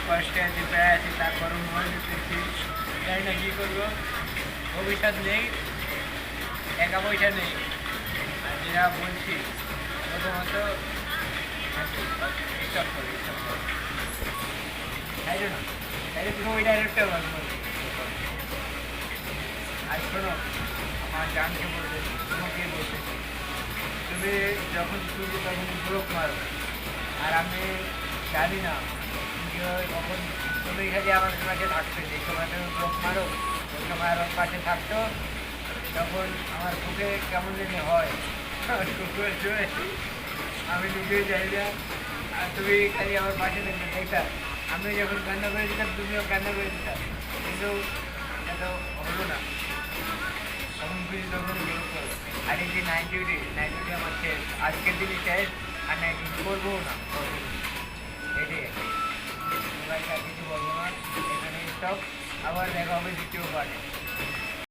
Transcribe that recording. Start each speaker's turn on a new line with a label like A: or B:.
A: কষ্টে আছি, প্রায় আছি, তারপরও মনে দিতেছি, জানি না কী করবো। ভবিষ্যৎ নেই, টাকা পয়সা নেই। আর যেটা বলছি প্রথমত স্টপ করো, স্টপ করো, তাইলে না, তাইলে তুমি ওই ডাইরেক্টর বলবো। আর শোনো, আমার জানকে বলবে, তোমাকে বলবে, তুমি যখন তুমি তখন ব্লক মারো, আর আমি জানি না কখন তুমি খালি আমার পাশে থাকবে। যে সময় তুমি ব্লক মারো ওই সময় আর ওর পাশে থাকতো, তখন আমার বুকে কেমন জানি হয়, কুকুর শুয়ে আমি লুকিয়ে যাই না, আর তুমি খালি আমার পাশে দেখবে। দেখতা আমি যখন কান্না করে দিতাম তুমিও কান্না করে দিতাম, কিন্তু এটা তো হলো না। তখন বুঝি তখন ব্লক করো। আর এই যে নাইট ডিউটি আমার শেষ, আজকের দিনই শেষ, আর নাইট ডিউটি করবো না, এটাই। মোবাইলটা কিছু বলবো না, এখানে স্টপ। আবার দেখা হবে দ্বিতীয় পার্টে।